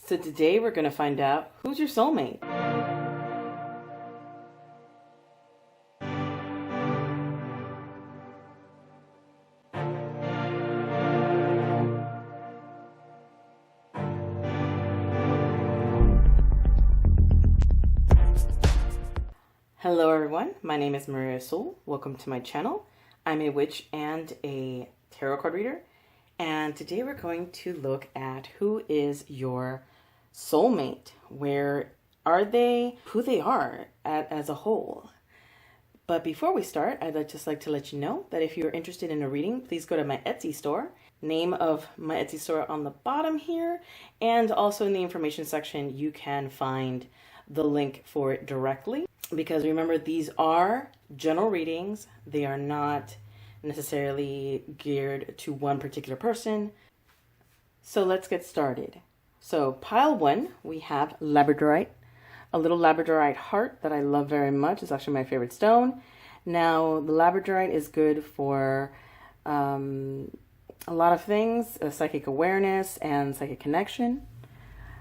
So today we're going to find out who's your soulmate. Hello everyone, my name is Maria Soul. Welcome to my channel. I'm a witch and a tarot card reader. And today we're going to look at who is your soulmate. Where are they? Who they are as a whole. But before we start, I'd just like to let you know that if you're interested in a reading, please go to my Etsy store. Name of my Etsy store on the bottom here. And also in the information section, you can find the link for it directly. Because remember, these are general readings. They are not necessarily geared to one particular person. So let's get started. So pile one, we have labradorite, a little labradorite heart that I love very much. It's actually my favorite stone. Now, the labradorite is good for a lot of things, psychic awareness and psychic connection.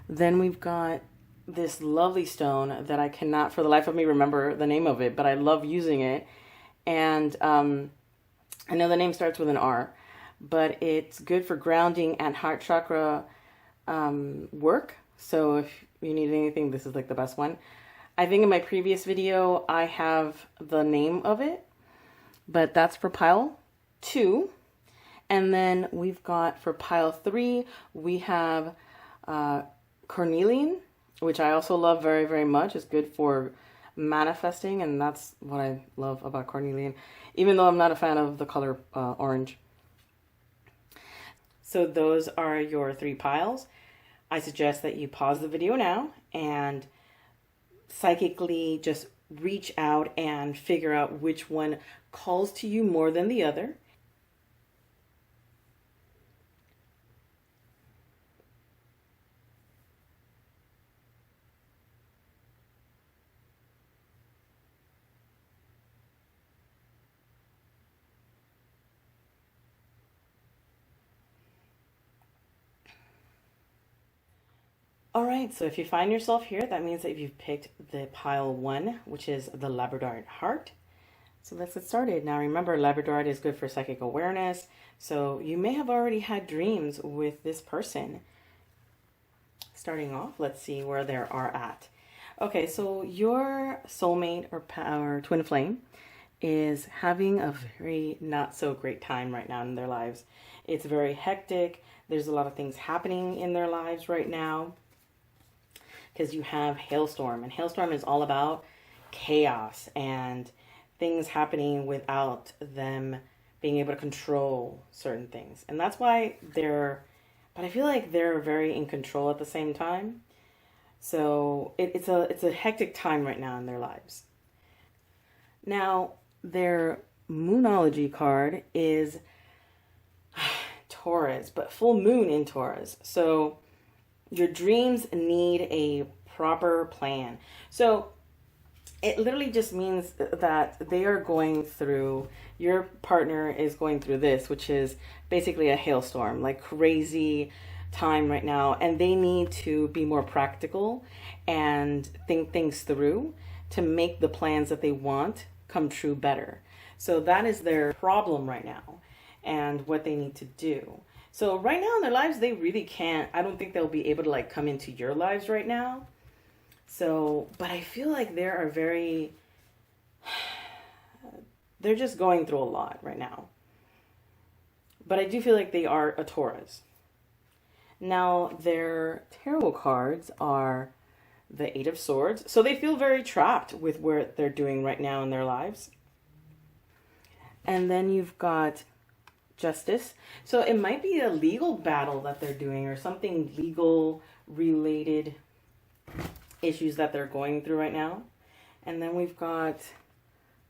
Then we've got this lovely stone that I cannot for the life of me remember the name of it, but I love using it. And I know the name starts with an R, but it's good for grounding and heart chakra work. So if you need anything, this is like the best one. I think in my previous video, I have the name of it, but that's for pile 2. And then we've got for pile 3, we have cornelian, which I also love very, very much. It's good for manifesting, and that's what I love about cornelian, even though I'm not a fan of the color orange. So those are your 3 piles. I suggest that you pause the video now and psychically just reach out and figure out which one calls to you more than the other. All right, so if you find yourself here, that means that you've picked the pile 1, which is the labradorite heart. So let's get started. Now remember, labradorite is good for psychic awareness. So you may have already had dreams with this person. Starting off, let's see where they are at. Okay, so your soulmate or twin flame is having a very not so great time right now in their lives. It's very hectic. There's a lot of things happening in their lives right now. Because you have hailstorm, and hailstorm is all about chaos and things happening without them being able to control certain things. And that's why but I feel like they're very in control at the same time. So it's a hectic time right now in their lives. Now, their Moonology card is Taurus, but full moon in Taurus. So your dreams need a proper plan. So it literally just means that they are going through, your partner is going through this, which is basically a hailstorm, like crazy time right now. And they need to be more practical and think things through to make the plans that they want come true better. So that is their problem right now and what they need to do. So right now in their lives, they really can't, I don't think they'll be able to like come into your lives right now. So, but I feel like they're just going through a lot right now. But I do feel like they are a Taurus. Now their tarot cards are the 8 of Swords. So they feel very trapped with what they're doing right now in their lives. And then you've got Justice. So it might be a legal battle that they're doing or something legal related issues that they're going through right now. And then we've got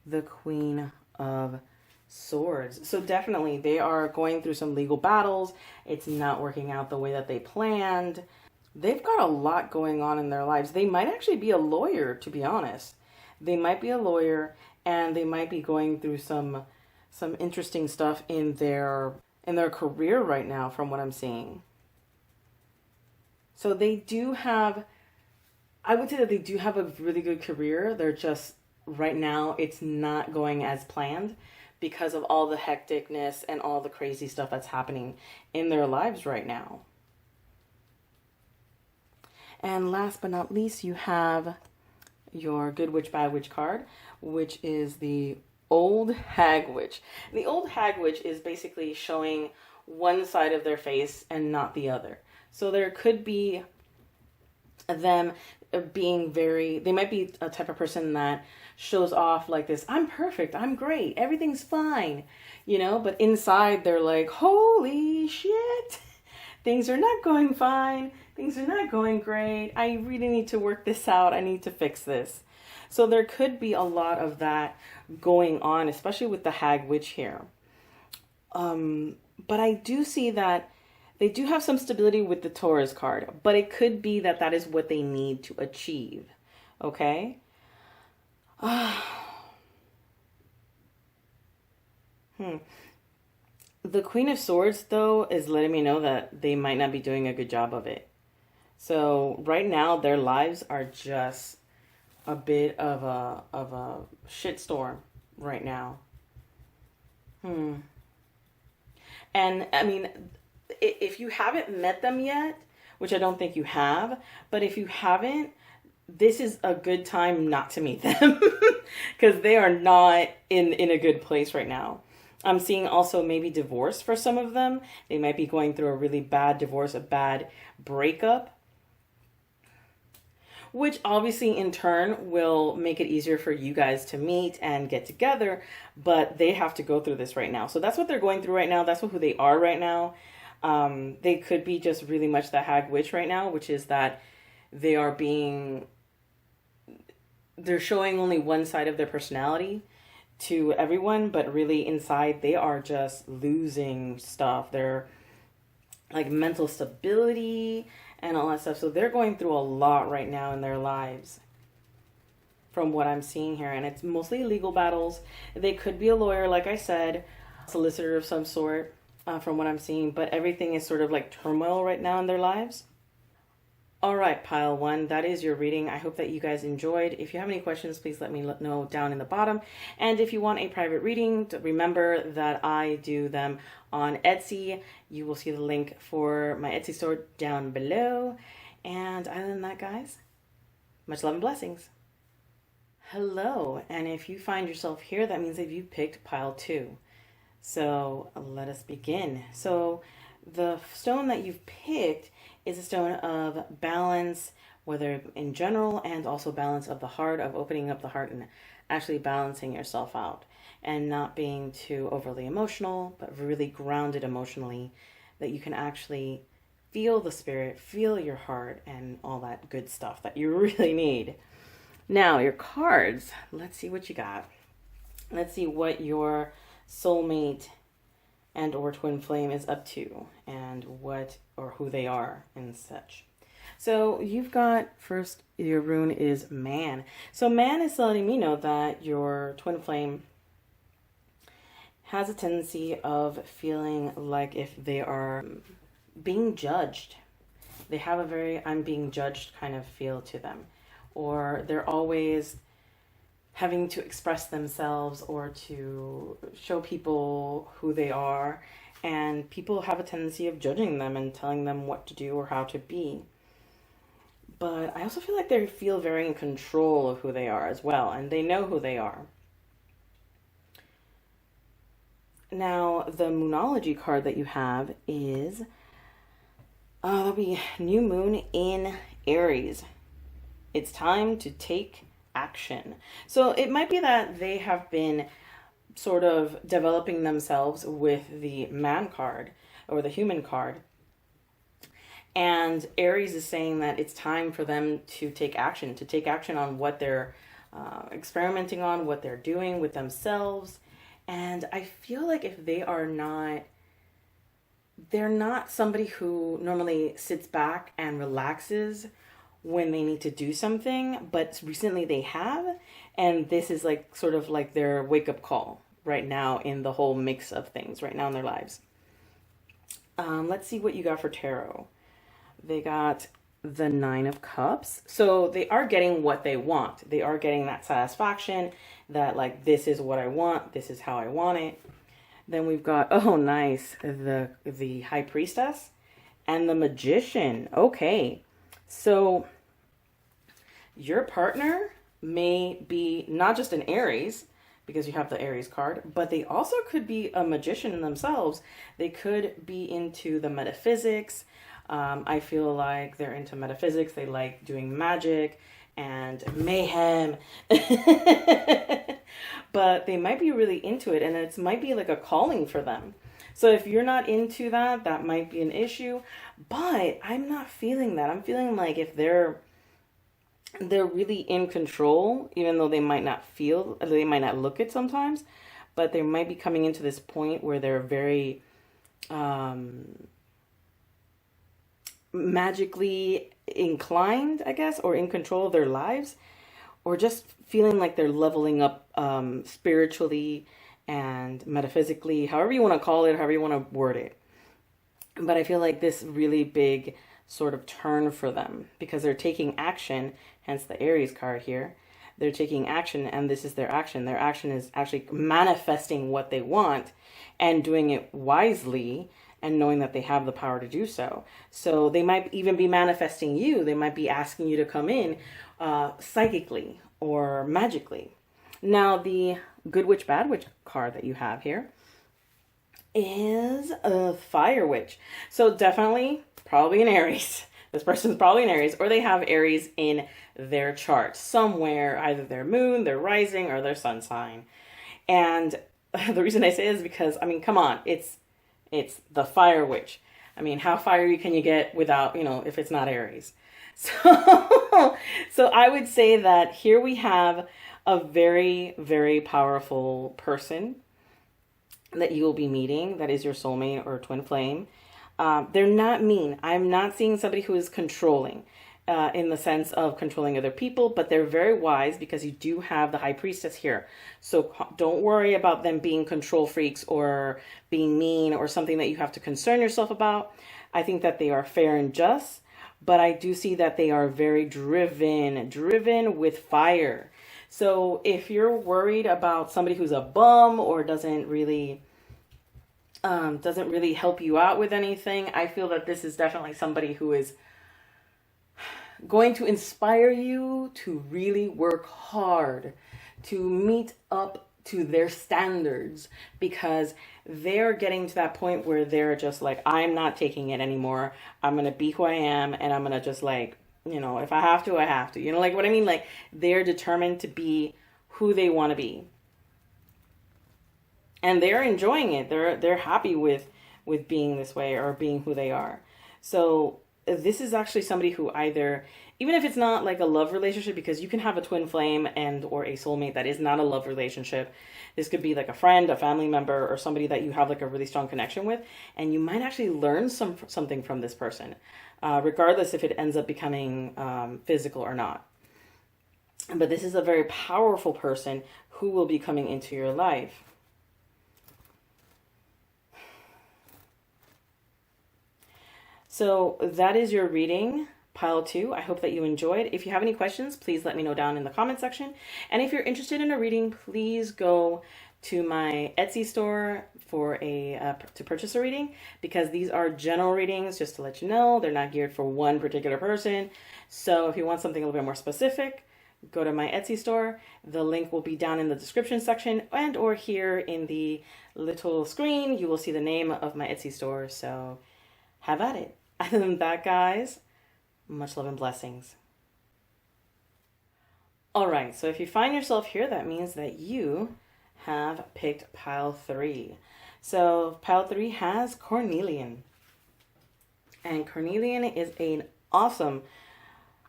the Queen of Swords. So definitely they are going through some legal battles. It's not working out the way that they planned. They've got a lot going on in their lives. They might actually be a lawyer, to be honest. They might be a lawyer, and they might be going through some interesting stuff in their career right now, from what I'm seeing. So they do have, I would say that they do have a really good career. They're just, right now, it's not going as planned because of all the hecticness and all the crazy stuff that's happening in their lives right now. And last but not least, you have your Good Witch, Bad Witch card, which is the Old Hag Witch. The Old Hag Witch is basically showing one side of their face and not the other. So there could be them being they might be a type of person that shows off like this, I'm perfect, I'm great, everything's fine, but inside they're like, holy shit, things are not going fine, things are not going great, I really need to work this out, I need to fix this. So there could be a lot of that going on, especially with the Hag Witch here. But I do see that they do have some stability with the Taurus card, but it could be that that is what they need to achieve. Okay? The Queen of Swords, though, is letting me know that they might not be doing a good job of it. So right now, their lives are just a bit of a shitstorm right now. And I mean, if you haven't met them yet, which I don't think you have, but if you haven't, this is a good time not to meet them because they are not in a good place right now. I'm seeing also maybe divorce for some of them. They might be going through a really bad divorce, a bad breakup, which obviously in turn will make it easier for you guys to meet and get together, but they have to go through this right now. So that's what they're going through right now. That's who they are right now. They could be just really much the Hag Witch right now, which is that they're showing only one side of their personality to everyone, but really inside they are just losing stuff. They're like mental stability and all that stuff. So they're going through a lot right now in their lives from what I'm seeing here. And it's mostly legal battles. They could be a lawyer, like I said, solicitor of some sort, from what I'm seeing. But everything is sort of like turmoil right now in their lives. All right, pile one, that is your reading. I hope that you guys enjoyed. If you have any questions, please let me know down in the bottom. And if you want a private reading, remember that I do them on Etsy. You will see the link for my Etsy store down below. And other than that, guys, much love and blessings. Hello, and if you find yourself here, that means that you picked pile 2. So let us begin. So the stone that you've picked is a stone of balance, whether in general and also balance of the heart, of opening up the heart and actually balancing yourself out and not being too overly emotional, but really grounded emotionally, that you can actually feel the spirit, feel your heart, and all that good stuff that you really need. Now, your cards, let's see what you got. Let's see what your soulmate and or twin flame is up to and what or who they are and such. So you've got, first, your rune is man. So man is letting me know that your twin flame has a tendency of feeling like if they are being judged, they have a very I'm being judged kind of feel to them, or they're always having to express themselves or to show people who they are, and people have a tendency of judging them and telling them what to do or how to be. But I also feel like they feel very in control of who they are as well, and they know who they are. Now, the Moonology card that you have is, that'll be New Moon in Aries. It's time to take action. So it might be that they have been sort of developing themselves with the man card or the human card. And Aries is saying that it's time for them to take action on what they're experimenting on, what they're doing with themselves. And I feel like if they're not somebody who normally sits back and relaxes when they need to do something, but recently they have, and this is like sort of like their wake-up call right now in the whole mix of things right now in their lives. Let's see what you got for tarot. They got the Nine of Cups. So they are getting what they want. They are getting that satisfaction that like, this is what I want. This is how I want it. Then we've got, oh, nice, the High Priestess and the Magician. Okay. So your partner may be not just an Aries, because you have the Aries card, but they also could be a magician in themselves. They could be into the metaphysics. I feel like they're into metaphysics. They like doing magic and mayhem. But they might be really into it, and it might be like a calling for them. So if you're not into that, that might be an issue. But I'm not feeling that. I'm feeling like if they're really in control, even though they might not feel, they might not look it sometimes, but they might be coming into this point where they're very magically inclined, I guess, or in control of their lives, or just feeling like they're leveling up spiritually and metaphysically, however you want to call it, however you want to word it. But I feel like this really big sort of turn for them because they're taking action, hence the Aries card here. They're taking action, and this is their action. Their action is actually manifesting what they want and doing it wisely and knowing that they have the power to do so. So they might even be manifesting you. They might be asking you to come in psychically or magically. Now, the Good Witch, Bad Witch card that you have here is a Fire Witch. So definitely, probably an Aries. This person's probably an Aries, or they have Aries in their chart somewhere, either their moon, their rising, or their sun sign. And the reason I say is because, I mean, come on, it's the Fire Witch. I mean, how fiery can you get without, if it's not Aries? So, so I would say that here we have a very, very powerful person that you will be meeting. That is your soulmate or twin flame. They're not mean. I'm not seeing somebody who is controlling in the sense of controlling other people, but they're very wise because you do have the High Priestess here. So don't worry about them being control freaks or being mean or something that you have to concern yourself about. I think that they are fair and just, but I do see that they are very driven with fire. So if you're worried about somebody who's a bum or doesn't really help you out with anything, I feel that this is definitely somebody who is going to inspire you to really work hard to meet up to their standards, because they're getting to that point where they're just like, I'm not taking it anymore. I'm going to be who I am, and I'm going to just like, if I have to, I have to. Like what I mean? Like they're determined to be who they want to be. And they're enjoying it. They're happy with being this way or being who they are. So this is actually somebody who either, even if it's not like a love relationship, because you can have a twin flame and or a soulmate that is not a love relationship. This could be like a friend, a family member, or somebody that you have like a really strong connection with, and you might actually learn something from this person, regardless if it ends up becoming physical or not. But this is a very powerful person who will be coming into your life. So that is your reading, pile 2. I hope that you enjoyed. If you have any questions, please let me know down in the comment section. And if you're interested in a reading, please go to my Etsy store for to purchase a reading, because these are general readings, just to let you know. They're not geared for one particular person. So if you want something a little bit more specific, go to my Etsy store. The link will be down in the description section and or here in the little screen. You will see the name of my Etsy store. So have at it. Other than that, guys, much love and blessings. All right, so if you find yourself here, that means that you have picked pile 3. So pile 3 has Cornelian. And Cornelian is an awesome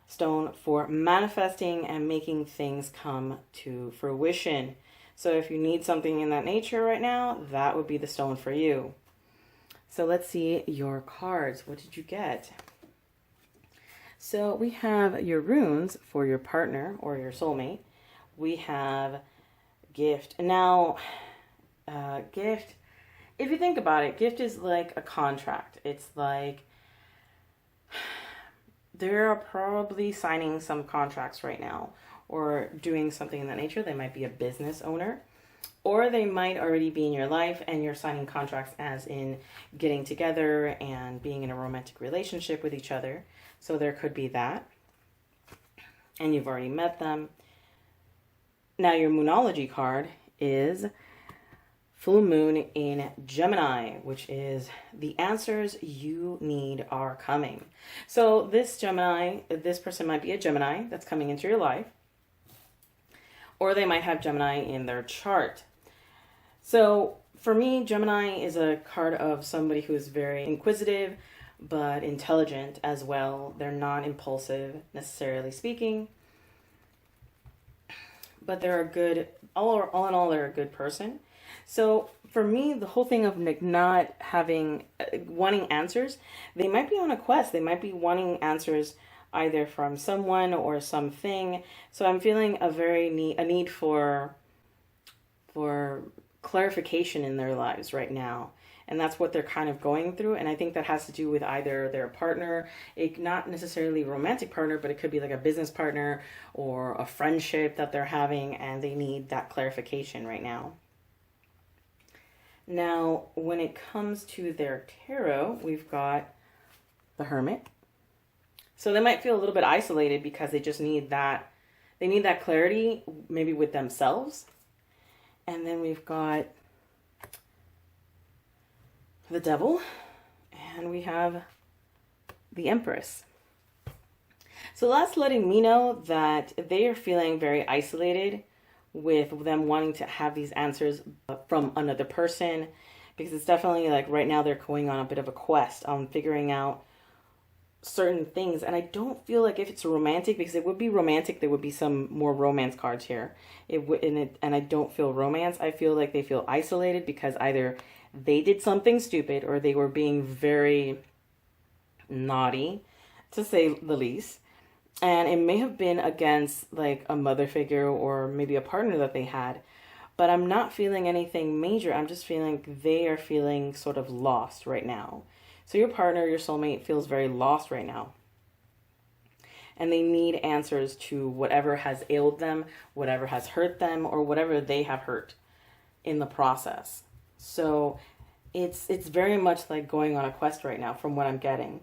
stone for manifesting and making things come to fruition. So if you need something in that nature right now, that would be the stone for you. So let's see your cards. What did you get? So we have your runes for your partner or your soulmate. We have gift. Now, gift, if you think about it, gift is like a contract. It's like they're probably signing some contracts right now or doing something in that nature. They might be a business owner, or they might already be in your life and you're signing contracts as in getting together and being in a romantic relationship with each other. So there could be that. And you've already met them. Now your Moonology card is full moon in Gemini, which is the answers you need are coming. So this person might be a Gemini that's coming into your life, or they might have Gemini in their chart. So for me, Gemini is a card of somebody who is very inquisitive, but intelligent as well. They're not impulsive, necessarily speaking, but they're a good, all in all, they're a good person. So for me, the whole thing of not having, wanting answers, they might be on a quest. They might be wanting answers either from someone or something. So I'm feeling a need for clarification in their lives right now. And that's what they're kind of going through. And I think that has to do with either their partner, not necessarily a romantic partner, but it could be like a business partner or a friendship that they're having, and they need that clarification right now. Now, when it comes to their tarot, we've got the Hermit. So they might feel a little bit isolated because they just need that, they need that clarity maybe with themselves. And then we've got the Devil, and we have the Empress. So that's letting me know that they are feeling very isolated with them wanting to have these answers from another person, because it's definitely like right now they're going on a bit of a quest on figuring out certain things. And I don't feel like if it's romantic, because it would be romantic, there would be some more romance cards here. And I don't feel romance. I feel like they feel isolated because either they did something stupid or they were being very naughty, to say the least. And it may have been against like a mother figure or maybe a partner that they had. But I'm not feeling anything major. I'm just feeling they are feeling sort of lost right now. So your partner, your soulmate, feels very lost right now. And they need answers to whatever has ailed them, whatever has hurt them, or whatever they have hurt in the process. So it's very much like going on a quest right now from what I'm getting.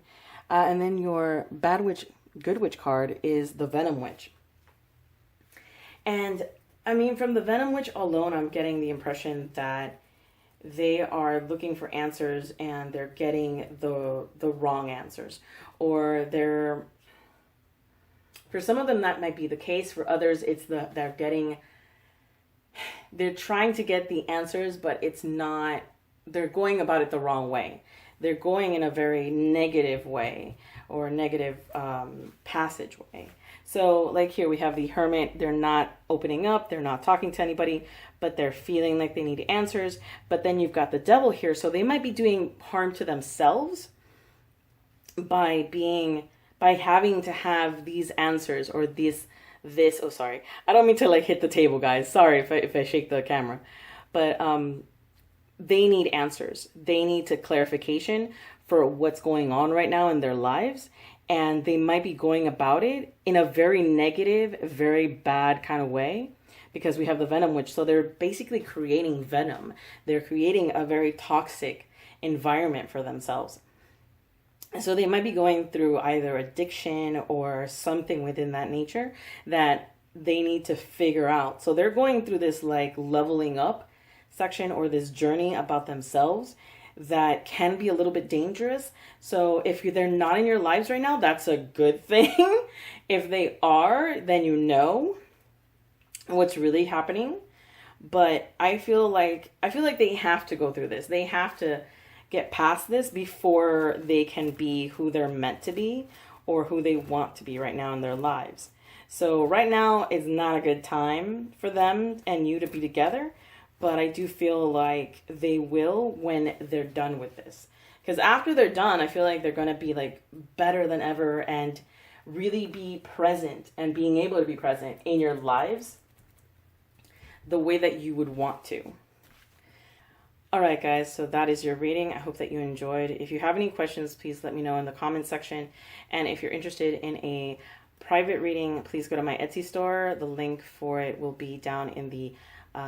And then your Bad Witch, Good Witch card is the Venom Witch. And I mean, from the Venom Witch alone, I'm getting the impression that they are looking for answers and they're getting the wrong answers. Or for some of them that might be the case. For others, they're trying to get the answers, but it's not, they're going about it the wrong way. They're going in a very negative way or negative passageway. So like here we have the Hermit. They're not opening up. They're not talking to anybody, but they're feeling like they need answers. But then you've got the Devil here. So they might be doing harm to themselves by having to have these answers or this. Oh, sorry. I don't mean to like hit the table, guys. Sorry if I shake the camera. But they need answers. They need to clarification for what's going on right now in their lives. And they might be going about it in a very negative, very bad kind of way, because we have the Venom Witch. So they're basically creating venom. They're creating a very toxic environment for themselves. So they might be going through either addiction or something within that nature that they need to figure out. So they're going through this like leveling up section or this journey about themselves that can be a little bit dangerous. So if they're not in your lives right now, that's a good thing. If they are, then you know what's really happening. But I feel like they have to go through this. They have to get past this before they can be who they're meant to be or who they want to be right now in their lives. So right now is not a good time for them and you to be together. But I do feel like they will when they're done with this. Because after they're done, I feel like they're going to be like better than ever and really be present and being able to be present in your lives the way that you would want to. All right, guys, so that is your reading. I hope that you enjoyed. If you have any questions, please let me know in the comment section. And if you're interested in a private reading, please go to my Etsy store. The link for it will be down in the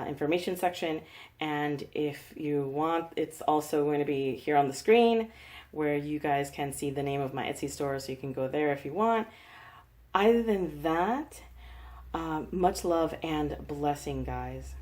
information section. And if you want, it's also going to be here on the screen where you guys can see the name of my Etsy store, so you can go there if you want. Other than that, much love and blessing, guys.